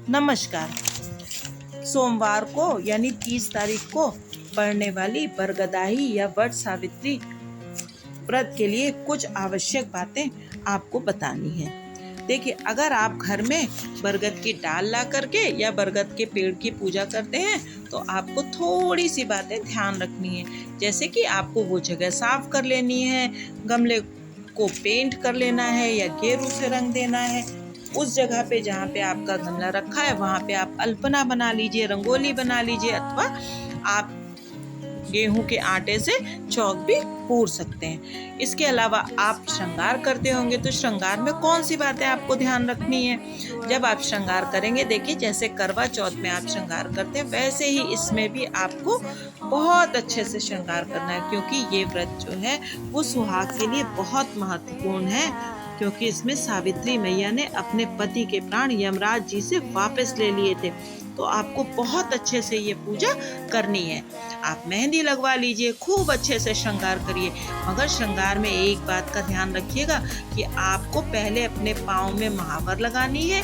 नमस्कार। सोमवार को यानी 30 तारीख को पड़ने वाली बरगदाही या वट सावित्री व्रत के लिए कुछ आवश्यक बातें आपको बतानी है। देखिए, अगर आप घर में बरगद की डाल ला करके या बरगद के पेड़ की पूजा करते हैं तो आपको थोड़ी सी बातें ध्यान रखनी है। जैसे कि आपको वो जगह साफ कर लेनी है, गमले को पेंट कर लेना है या गेरू से रंग देना है। उस जगह पे जहाँ पे आपका गमला रखा है वहाँ पे आप अल्पना बना लीजिए, रंगोली बना लीजिए, अथवा आप गेहूं के आटे से चौक भी पूर सकते हैं। इसके अलावा आप श्रृंगार करते होंगे तो श्रृंगार में कौन सी बातें आपको ध्यान रखनी है। जब आप श्रृंगार करेंगे, देखिए जैसे करवा चौथ में आप श्रृंगार करते हैं वैसे ही इसमें भी आपको बहुत अच्छे से श्रृंगार करना है, क्योंकि ये व्रत जो है वो सुहाग के लिए बहुत महत्वपूर्ण है। क्योंकि इसमें सावित्री मैया ने अपने पति के प्राण यमराज जी से वापस ले लिए थे, तो आपको बहुत अच्छे से ये पूजा करनी है। आप मेहंदी लगवा लीजिए, खूब अच्छे से श्रृंगार करिए, मगर श्रृंगार में एक बात का ध्यान रखिएगा कि आपको पहले अपने पाँव में महावर लगानी है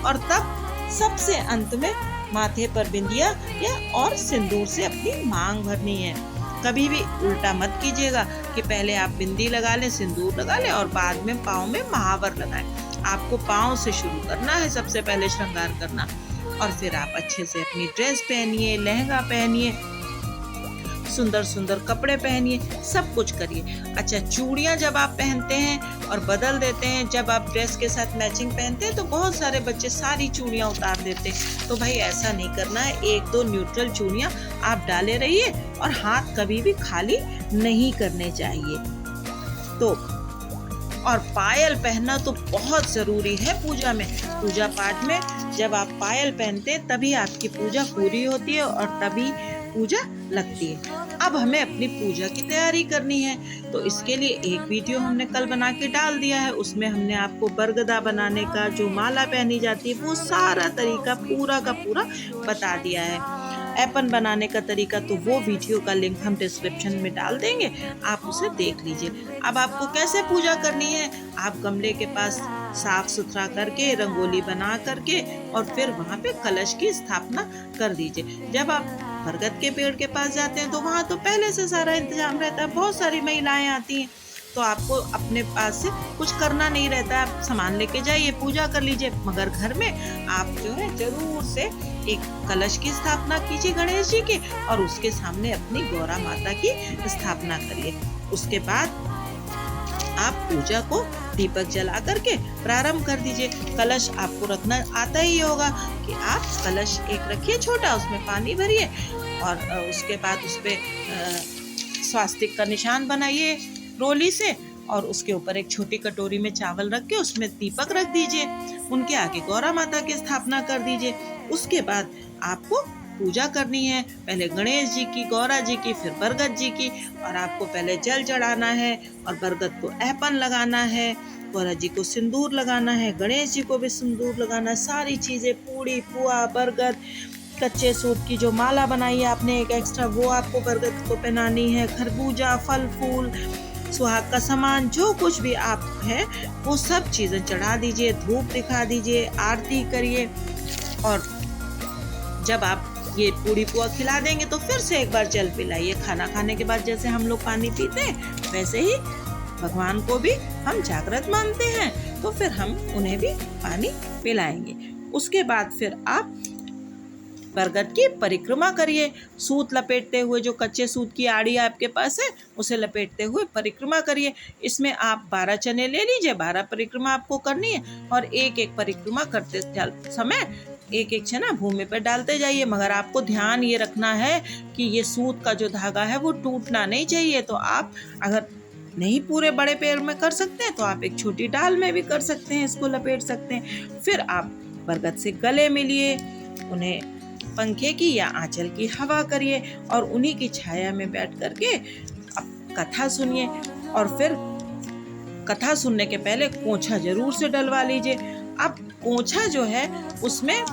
और तब सबसे अंत में माथे पर बिंदिया या और सिंदूर से अपनी मांग भरनी है। कभी भी उल्टा मत कीजिएगा कि पहले आप बिंदी लगा लें, सिंदूर लगा लें और बाद में पाँव में महावर लगाएं। आपको पाँव से शुरू करना है, सबसे पहले श्रृंगार करना, और फिर आप अच्छे से अपनी ड्रेस पहनिए, लहंगा पहनिए, सुंदर सुंदर कपड़े पहनिए, सब कुछ करिए। अच्छा, चूड़ियाँ जब आप पहनते हैं और बदल देते हैं, जब आप ड्रेस के साथ मैचिंग पहनते हैं तो बहुत सारे बच्चे सारी चूड़ियाँ उतार देते हैं, तो भाई ऐसा नहीं करना है। एक दो न्यूट्रल चूड़ियाँ आप डाले रहिए और हाथ कभी भी खाली नहीं करने चाहिए। तो और पायल पहनना तो बहुत ज़रूरी है पूजा में। पूजा पाठ में जब आप पायल पहनते हैं तभी आपकी पूजा पूरी होती है और तभी पूजा लगती है। अब हमें अपनी पूजा की तैयारी करनी है, तो इसके लिए एक वीडियो हमने कल बना के डाल दिया है। उसमें हमने आपको बरगदा बनाने का, जो माला पहनी जाती है, वो सारा तरीका पूरा का पूरा बता दिया है। ऐपन बनाने का तरीका तो वो वीडियो का लिंक हम डिस्क्रिप्शन में डाल देंगे, आप उसे देख लीजिए। अब आपको कैसे पूजा करनी है, आप गमले के पास साफ सुथरा करके, रंगोली बना करके और फिर वहाँ पे कलश की स्थापना कर दीजिए। जब आप बरगद के पेड़ के पास जाते हैं तो वहाँ तो पहले से सारा इंतजाम रहता है, बहुत सारी महिलाएं आती हैं, तो आपको अपने पास से कुछ करना नहीं रहता, आप सामान लेके जाइए, पूजा कर लीजिए। मगर घर में आप जो है जरूर से एक कलश की स्थापना कीजिए गणेश जी के, और उसके सामने अपनी गौरा माता की स्थापना करिए। उसके बाद आप पूजा को दीपक जला करके प्रारंभ कर दीजिए। कलश आपको रखना आता ही होगा कि आप कलश एक रखिए छोटा, उसमें पानी भरिए और उसके बाद उस पे स्वास्तिक का निशान बनाइए रोली से, और उसके ऊपर एक छोटी कटोरी में चावल रख के उसमें दीपक रख दीजिए। उनके आगे गौरा माता की स्थापना कर दीजिए। उसके बाद आपको पूजा करनी है, पहले गणेश जी की, गौरा जी की, फिर बरगद जी की, और आपको पहले जल चढ़ाना है और बरगद को ऐपन लगाना है, गौरा जी को सिंदूर लगाना है, गणेश जी को भी सिंदूर लगाना है। सारी चीज़ें, पूड़ी पुआ, बरगद, कच्चे सूत की जो माला बनाई है आपने एक एक्स्ट्रा, वो आपको बरगद को पहनानी है, खरबूजा, फल फूल, सुहाग का सामान, जो कुछ भी आप है वो सब चीज़ें चढ़ा दीजिए, धूप दिखा दीजिए, आरती करिए। और जब आप ये पूड़ी पुआ खिला देंगे तो फिर से एक बार जल पिलाइए। खाना खाने के बाद जैसे हम लोग पानी पीते हैं वैसे ही भगवान को भी हम जागृत मानते हैं, तो फिर हम उन्हें भी पानी पिलाएंगे। उसके बाद फिर आप बरगद की परिक्रमा करिए, सूत लपेटते हुए, जो कच्चे सूत की आड़ी आपके पास है उसे लपेटते हुए परिक्रमा करिए। इसमें आप 12 चने ले लीजिए, 12 परिक्रमा आपको करनी है, और एक एक परिक्रमा करते समय एक एक चना भूमि पर डालते जाइए। मगर आपको ध्यान ये रखना है कि ये सूत का जो धागा है वो टूटना नहीं चाहिए। तो आप अगर नहीं पूरे बड़े पेड़ में कर सकते हैं तो आप एक छोटी डाल में भी कर सकते हैं, इसको लपेट सकते हैं। फिर आप बरगद से गले मिलिए, उन्हें पंखे की या आंचल की हवा करिए और उन्हीं की छाया में बैठ करके अब कथा सुनिए। और फिर कथा सुनने के पहले पोंछा जरूर से डलवा लीजिए। अब पोंछा जो है उसमें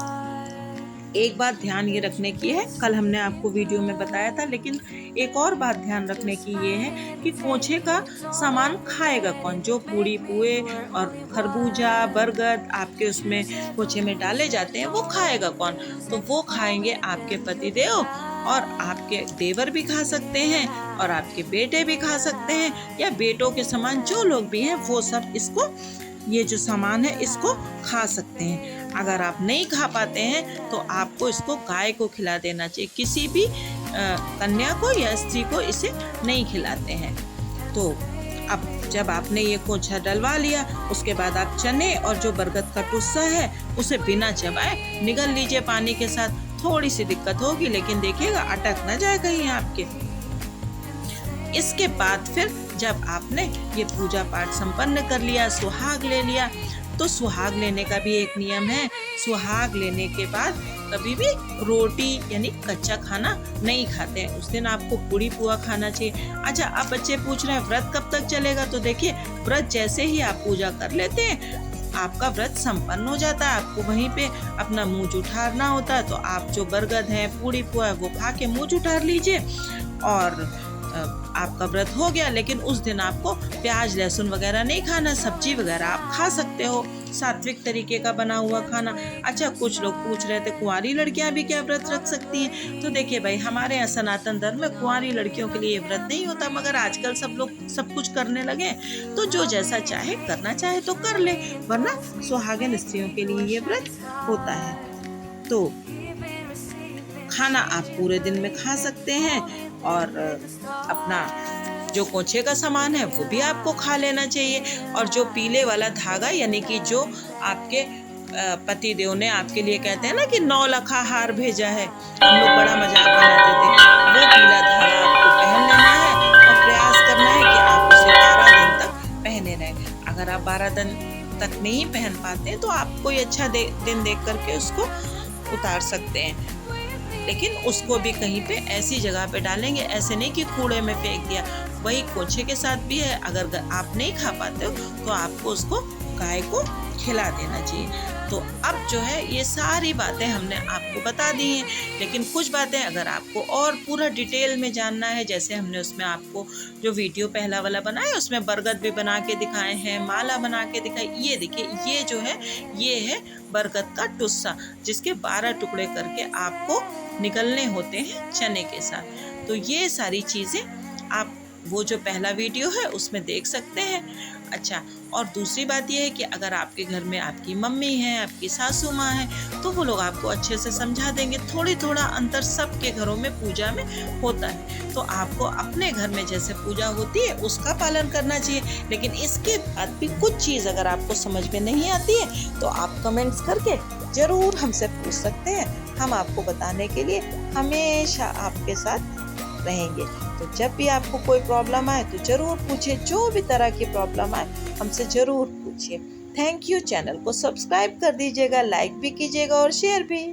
एक बात ध्यान ये रखने की है, कल हमने आपको वीडियो में बताया था, लेकिन एक और बात ध्यान रखने की ये है कि कोछे का सामान खाएगा कौन। जो पूड़ी पुए और खरबूजा बरगद आपके उसमें कोछे में डाले जाते हैं वो खाएगा कौन। तो वो खाएंगे आपके पतिदेव, और आपके देवर भी खा सकते हैं और आपके बेटे भी खा सकते हैं, या बेटों के समान जो लोग भी हैं वो सब इसको, ये जो सामान है इसको खा सकते हैं। अगर आप नहीं खा पाते हैं तो आपको इसको गाय को खिला देना चाहिए, किसी भी कन्या को या स्त्री को इसे नहीं खिलाते हैं। तो अब जब आपने ये कोछा डलवा लिया, उसके बाद आप चने और जो बरगद का टुस्सा है उसे बिना चबाए निगल लीजिए पानी के साथ। थोड़ी सी दिक्कत होगी, लेकिन देखिएगा अटक ना जाए कहीं आपके। इसके बाद फिर जब आपने ये पूजा पाठ संपन्न कर लिया, सुहाग ले लिया, तो सुहाग लेने का भी एक नियम है। सुहाग लेने के बाद कभी भी रोटी यानी कच्चा खाना नहीं खाते हैं। उस दिन आपको पूड़ी पुआ खाना चाहिए। अच्छा, अब बच्चे पूछ रहे हैं व्रत कब तक चलेगा, तो देखिए व्रत जैसे ही आप पूजा कर लेते हैं आपका व्रत संपन्न हो जाता है। आपको वहीं पे अपना मुंह जुठारना होता है, तो आप जो बरगद है पूड़ी पुआ है वो खा के मुंह जुठार लीजिए और आपका व्रत हो गया। लेकिन उस दिन आपको प्याज लहसुन वगैरह नहीं खाना, सब्जी वगैरह आप खा सकते हो, सात्विक तरीके का बना हुआ खाना। अच्छा, कुछ लोग पूछ रहे थे कुंवारी लड़कियां भी क्या व्रत रख सकती हैं, तो देखिए भाई हमारे यहाँ सनातन धर्म में कुंवारी लड़कियों के लिए व्रत नहीं होता, मगर आजकल सब लोग सब कुछ करने लगे, तो जो जैसा चाहे करना चाहे तो कर ले, वरना सुहागिन स्त्रियों के लिए ये व्रत होता है। तो खाना आप पूरे दिन में खा सकते हैं और अपना जो कोछे का सामान है वो भी आपको खा लेना चाहिए। और जो पीले वाला धागा यानी कि जो आपके पति देव ने आपके लिए कहते हैं ना कि 9 लखा हार भेजा है, हम लोग बड़ा मजाक बनाते थे, वो पीला धागा आपको पहन लेना है और प्रयास करना है कि आप उसे 12 दिन तक पहने रहें। अगर आप 12 दिन तक नहीं पहन पाते तो आप कोई अच्छा दिन देख करके उसको उतार सकते हैं, लेकिन उसको भी कहीं पे ऐसी जगह पे डालेंगे, ऐसे नहीं कि कूड़े में फेंक दिया। वही कोछे के साथ भी है, अगर आप नहीं खा पाते हो तो आपको उसको गाय को खिला देना चाहिए। तो अब जो है ये सारी बातें हमने आपको बता दी हैं, लेकिन कुछ बातें अगर आपको और पूरा डिटेल में जानना है, जैसे हमने उसमें आपको जो वीडियो पहला वाला बनाया उसमें बरगद भी बना के दिखाए हैं, माला बना के दिखाई। ये देखिए, ये जो है ये है बरगद का टुस्सा, जिसके 12 टुकड़े करके आपको निकलने होते हैं चने के साथ। तो ये सारी चीज़ें आप वो जो पहला वीडियो है उसमें देख सकते हैं। अच्छा, और दूसरी बात यह है कि अगर आपके घर में आपकी मम्मी है, आपकी सासू माँ है, तो वो लोग आपको अच्छे से समझा देंगे। थोड़ा अंतर सबके घरों में पूजा में होता है, तो आपको अपने घर में जैसे पूजा होती है उसका पालन करना चाहिए। लेकिन इसके बाद भी कुछ चीज़ अगर आपको समझ में नहीं आती है तो आप कमेंट्स करके ज़रूर हमसे पूछ सकते हैं। हम आपको बताने के लिए हमेशा आपके साथ रहेंगे। तो जब भी आपको कोई प्रॉब्लम आए तो ज़रूर पूछिए, जो भी तरह की प्रॉब्लम आए हमसे ज़रूर पूछिए। Thank you. चैनल को सब्सक्राइब कर दीजिएगा, लाइक भी कीजिएगा और शेयर भी।